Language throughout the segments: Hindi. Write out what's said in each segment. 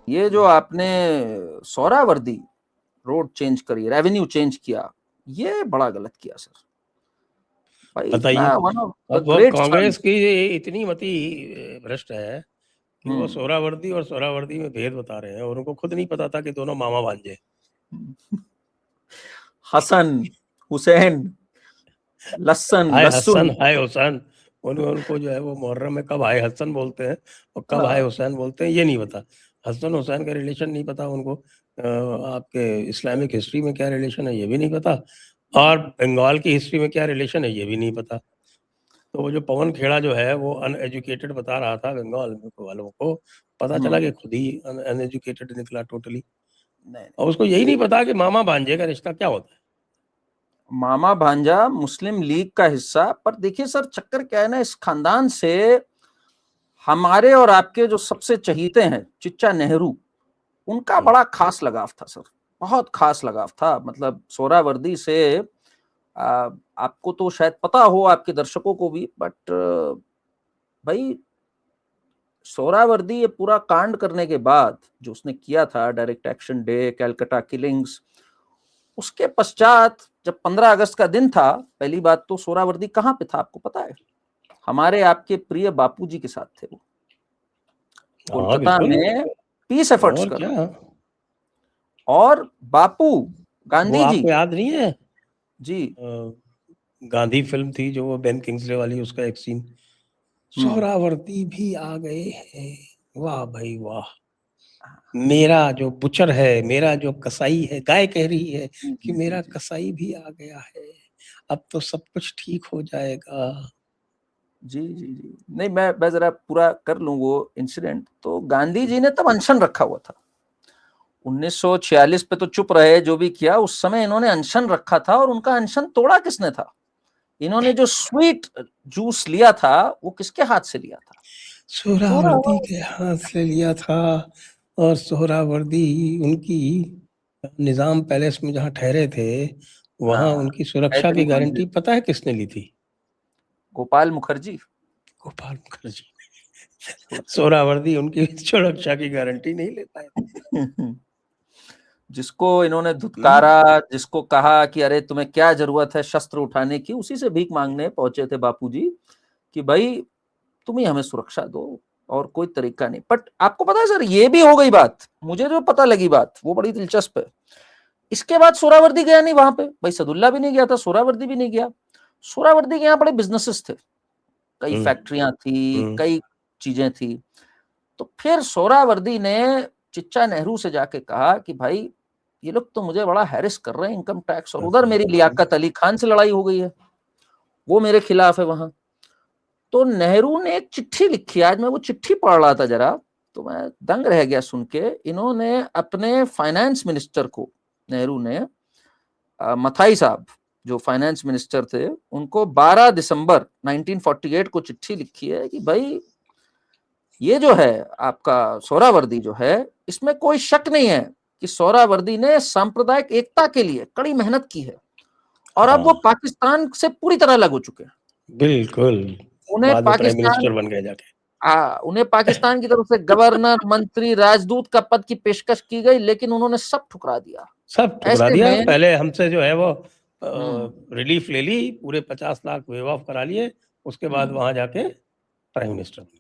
ये जो आपने सोहरावर्दी रोड चेंज करी, रेवेन्यू चेंज किया, ये बड़ा गलत किया सर। भाई बताइए, वन ऑफ द अब वो ग्रेट कांग्रेस की इतनी मती भ्रष्ट है कि वो हम्म सोहरावर्दी और सोहरावर्दी में भेद बता रहे हैं, और उनको खुद नहीं पता था कि दोनों मामा भांजे। हसन, हुसैन, लस्सन, हाय लस्सुन। हसन हाय हुसैन, उनको जो है वो मुहर्रम में कब हाय हसन बोलते हैं और कब हाय हुसैन बोलते हैं ये नहीं पता। हसन हुसैन का रिलेशन नहीं पता उनको, आपके इस्लामिक हिस्ट्री में क्या रिलेशन है ये भी नहीं पता, और बंगाल की हिस्ट्री में क्या रिलेशन है ये भी नहीं पता। तो वो जो पवन खेड़ा जो है वो अनएजुकेटेड बता रहा था, बंगाल वालों को पता चला कि खुद ही अनएजुकेटेड निकला टोटली। नहीं, और उसको यही नहीं पता कि मामा भांजे का रिश्ता क्या होता है। मामा भांजा मुस्लिम लीग का हिस्सा। पर देखिए सर, चक्कर क्या है ना, इस खानदान से हमारे और आपके जो सबसे चहीते हैं चिच्चा नेहरू, उनका बड़ा खास लगाव था सर, बहुत खास लगाव था। मतलब सोहरावर्दी से आपको तो शायद पता हो, आपके दर्शकों को भी, बट भाई सोहरावर्दी ये पूरा कांड करने के बाद जो उसने किया था, direct action day, Calcutta killings, उसके पश्चात जब 15 अगस्त का दिन था, पहली बात तो सोहरावर्दी कहां पे था आपको पता है? हमारे आपके प्रिय बापूजी के साथ थे वो, हाँ कोलकाता बिल्कुल, में पीस एफर्ट्स और कर क्या। रहे थे। और बापू वो गांधी जी आपको याद नहीं है, जी, गांधी फिल्म थी जो वो बेन किंग्सले वाली, उसका एक सीन, सोहरावर्दी भी आ गए हैं, वाह भाई वाह, मेरा जो बुचर है, मेरा जो कसाई है, गाय कह रही है जी कि जी जी मेरा जी कसाई भी आ गया है, अब तो सब कुछ ठीक हो जाएगा। जी जी जी। नहीं, मैं जरा पूरा कर लूं वो इंसिडेंट। तो गांधी जी ने तब अनशन रखा हुआ था, 1946 पे तो चुप रहे, जो भी किया उस समय इन्होंने अनशन रखा था। और उनका अनशन तोड़ा किसने था? इन्होंने जो स्वीट जूस लिया था वो किसके हाथ से लिया था? सोहरावर्दी के हाथ से लिया था, और सोहरावर्दी उनकी निजाम पैलेस में जहाँ ठहरे थे, वहां उनकी सुरक्षा गायत्री की गारंटी मंदिर, पता है किसने ली थी? गोपाल मुखर्जी। गोपाल मुखर्जी। सोहरावर्दी उनकी सुरक्षा की गारंटी नहीं ले पाए। जिसको इन्होंने धुतकारा, जिसको कहा कि अरे तुम्हें क्या जरूरत है शस्त्र उठाने की, उसी से भीख मांगने पहुंचे थे बापूजी कि भाई तुम ही हमें सुरक्षा दो, और कोई तरीका नहीं। बट आपको पता है सर, ये भी हो गई बात, मुझे जो पता लगी बात वो बड़ी दिलचस्प है। इसके बाद सोहरावर्दी गया नहीं वहां पे, भाई सदुल्ला भी नहीं गया था, सोहरावर्दी भी नहीं गया। सोहरावर्दी के यहाँ बड़े बिजनेसेस थे, कई फैक्ट्रियां थी, कई चीजें थी। तो फिर सोहरावर्दी ने चिच्चा नेहरू से जाके कहा कि भाई ये लोग तो मुझे बड़ा हैरिस कर रहे हैं इनकम टैक्स, और उधर मेरी लियाकत अली खान से लड़ाई हो गई है, वो मेरे खिलाफ है वहां। तो नेहरू ने एक चिट्ठी लिखी, आज मैं वो चिट्ठी पढ़ रहा था जरा, तो मैं दंग रह गया सुन के। इन्होंने अपने फाइनेंस मिनिस्टर को, नेहरू ने, मथाई साहब जो फाइनेंस मिनिस्टर थे, उनको 12 दिसंबर 1948 को चिट्ठी लिखी है कि भाई ये जो है आपका सोहरावर्दी जो है, इसमें कोई शक नहीं है कि सोहरावर्दी ने सांप्रदायिक एकता के लिए कड़ी मेहनत की है, और अब वो पाकिस्तान से पूरी तरह अलग हो चुके हैं। बिल्कुल, उन्हें बाद में प्राइम पाकिस्तान मिनिस्टर बन गए जाके। उन्हें पाकिस्तान की तरफ से गवर्नर, मंत्री, राजदूत का पद की पेशकश की गई, लेकिन उन्होंने सब ठुकरा दिया। सब ठुकरा ऐसे दिया, में पहले हमसे जो है वो रिलीफ ले ली, पूरे 50 लाख वेव ऑफ करा लिए, उसके बाद वहां जाके प्राइम मिनिस्टर बन गए।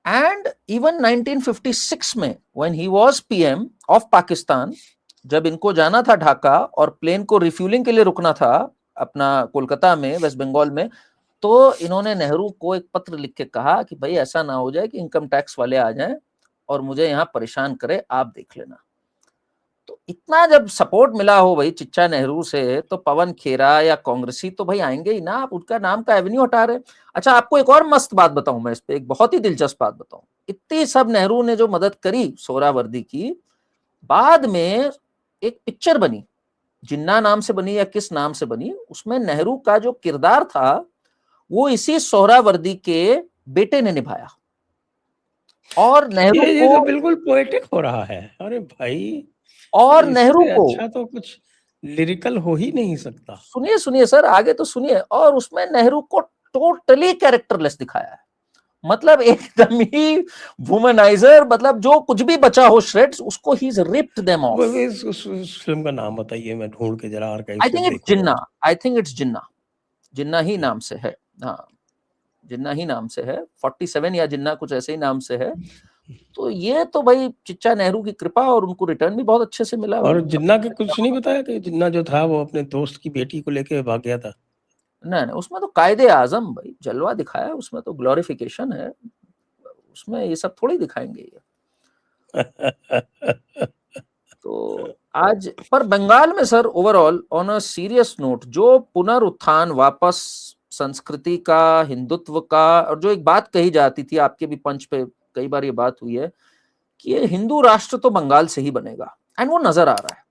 एंड इवन 1956 में when he was PM of Pakistan, जब इनको जाना था ढाका और प्लेन को रिफ्यूलिंग के लिए रुकना था अपना कोलकाता में, वेस्ट बंगाल में, तो इन्होंने नेहरू को एक पत्र लिख के कहा कि भाई ऐसा ना हो जाए कि इनकम टैक्स वाले आ जाएं और मुझे यहाँ परेशान करे, आप देख लेना। तो इतना जब सपोर्ट मिला हो भाई चिच्चा नेहरू से, तो पवन खेरा या कांग्रेसी तो भाई आएंगे ही ना, आप उनका नाम का एवेन्यू हटा रहे। अच्छा, आपको एक और मस्त बात बताऊं मैं, इस पे एक बहुत ही दिलचस्प बात बताऊं। इतनी सब नेहरू ने जो मदद करी सोहरावर्दी की, बाद में एक पिक्चर बनी, जिन्ना नाम से बनी या किस नाम से बनी, उसमें नेहरू का जो किरदार था वो इसी सोहरावर्दी के बेटे ने निभाया। और नेहरू ये को तो बिल्कुल पोएटिक हो रहा है, अरे भाई, और नेहरू इससे को अच्छा तो कुछ लिरिकल हो ही नहीं सकता। सुनिए सुनिए सर, आगे तो सुनिए। और उसमें नेहरू को टोटली कैरेक्टरलेस दिखाया है। मतलब एकदम ही वुमनाइजर, मतलब जो कुछ भी बचा हो श्रेड्स उसको he is ripped them of. उस फिल्म का नाम बताइए, मैं ढूंढ के जरा आर्काइव आई से थिंक इट्स देखूंगा। जिन्ना, आई थिंक इट्स जिन्ना, जिन्ना ही नाम से है। हाँ, जिन्ना ही नाम से है, 47 या जिन्ना कुछ ऐसे ही नाम से है। तो ये तो भाई चिच्चा नेहरू की कृपा, और उनको रिटर्न भी बहुत अच्छे से मिला और भाई। जिन्ना के कुछ नहीं बताया कि जिन्ना जो था वो अपने दोस्त की बेटी को लेके भाग गया था? नहीं नहीं, उसमें तो कायदे आजम भाई जलवा दिखाया, उसमें तो ग्लोरिफिकेशन है, उसमें ये सब थोड़ी दिखाएंगे ये। तो आज पर बंगाल में sir overall on a serious note, जो पुनरुत्थान वापस संस्कृति का, हिंदुत्व का, और जो एक बात कही जाती थी, आपके भी पंच पे कई बार ये बात हुई है कि ये हिंदू राष्ट्र तो बंगाल से ही बनेगा, एंड वो नजर आ रहा है।